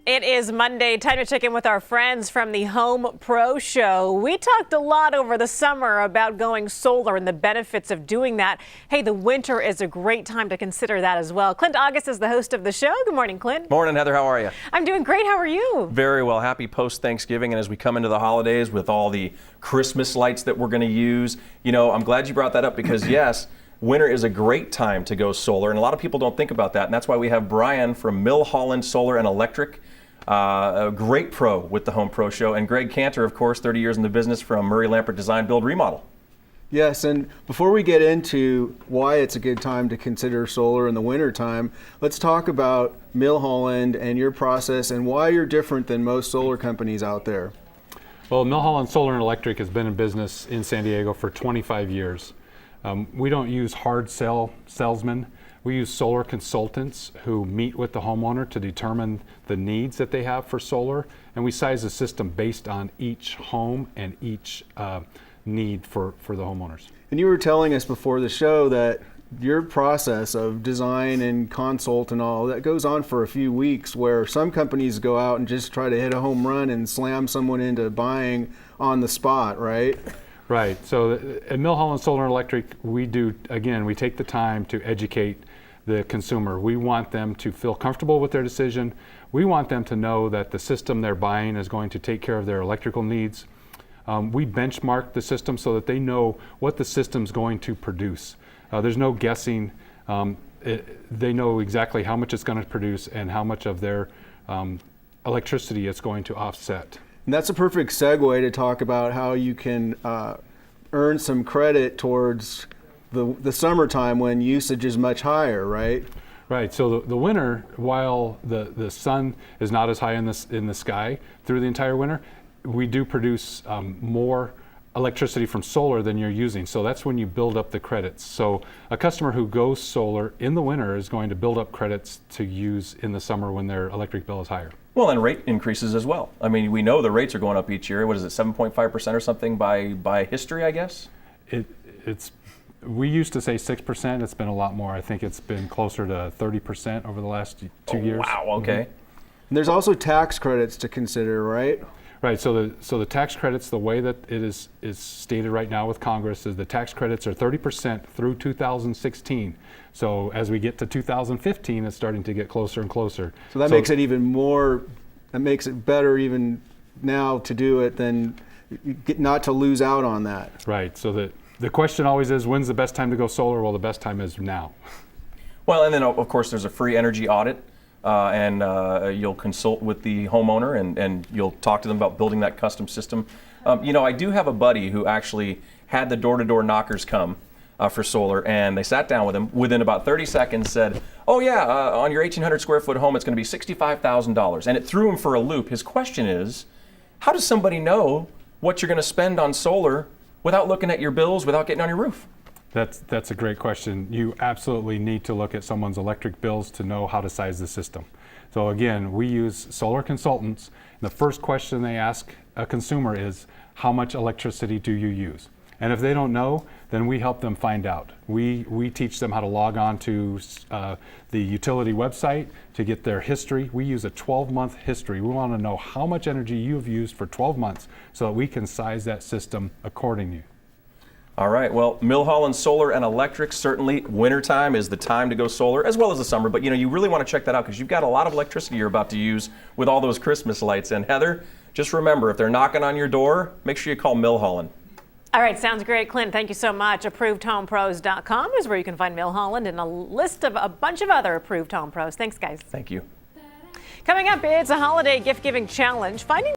It is Monday, time to check in with our friends from the Home Pro Show. We talked a lot over the summer about going solar and the benefits of doing that. Hey, the winter is a great time to consider that as well. Clint August is the host of the show. Good morning, Clint. Morning, Heather. How are you? I'm doing great. How are you? Very well. Happy post-Thanksgiving. And as we come into the holidays with all the Christmas lights that we're going to use, you know, I'm glad you brought that up because, yes, winter is a great time to go solar. And a lot of people don't think about that. And that's why we have Brian from Milholland Solar Electric. A great pro with the Home Pro Show, and Greg Cantor, of course, 30 years in the business from Murray Lampert Design, Build, Remodel. Yes, and before we get into why it's a good time to consider solar in the winter time, let's talk about Milholland and your process and why you're different than most solar companies out there. Well, Milholland Solar Electric has been in business in San Diego for 25 years. We don't use hard sell salesmen. We use solar consultants who meet with the homeowner to determine the needs that they have for solar, and we size the system based on each home and each need for the homeowners. And you were telling us before the show that your process of design and consult and all that goes on for a few weeks, where some companies go out and just try to hit a home run and slam someone into buying on the spot, right? Right. So at Milholland Solar Electric, we take the time to educate the consumer. We want them to feel comfortable with their decision. We want them to know that the system they're buying is going to take care of their electrical needs. We benchmark the system so that they know what the system's going to produce. There's no guessing. They know exactly how much it's going to produce and how much of their electricity it's going to offset. And that's a perfect segue to talk about how you can earn some credit towards the summertime when usage is much higher, right? Right. So the winter, while the sun is not as high in the sky through the entire winter, we do produce more electricity from solar than you're using. So that's when you build up the credits. So a customer who goes solar in the winter is going to build up credits to use in the summer when their electric bill is higher. Well, and rate increases as well. I mean, we know the rates are going up each year. What is it, 7.5% or something by history, I guess? We used to say 6%. It's been a lot more. I think it's been closer to 30% over the last 2 years. Wow, okay. Mm-hmm. And there's also tax credits to consider, right? Right. So the tax credits, the way that it is stated right now with Congress, is the tax credits are 30% through 2016. So as we get to 2015, it's starting to get closer and closer. So that makes it even more. That makes it better even now to do it than not to lose out on that. Right. So the question always is, when's the best time to go solar? Well, the best time is now. Well, and then of course there's a free energy audit. And you'll consult with the homeowner and you'll talk to them about building that custom system. You know, I do have a buddy who actually had the door-to-door knockers come for solar, and they sat down with him. Within about 30 seconds said, oh yeah, on your 1,800 square foot home it's going to be $65,000. And it threw him for a loop. His question is, how does somebody know what you're going to spend on solar without looking at your bills, without getting on your roof? That's a great question. You absolutely need to look at someone's electric bills to know how to size the system. So again, we use solar consultants. The first question they ask a consumer is, how much electricity do you use? And if they don't know, then we help them find out. We teach them how to log on to the utility website to get their history. We use a 12-month history. We want to know how much energy you've used for 12 months so that we can size that system accordingly. All right, well, Milholland Solar and Electric, certainly wintertime is the time to go solar, as well as the summer, but you know, you really want to check that out because you've got a lot of electricity you're about to use with all those Christmas lights. And Heather, just remember, if they're knocking on your door, make sure you call Milholland. All right, sounds great, Clint. Thank you so much. ApprovedHomePros.com is where you can find Milholland and a list of a bunch of other approved home pros. Thanks, guys. Thank you. Coming up, it's a holiday gift-giving challenge. Finding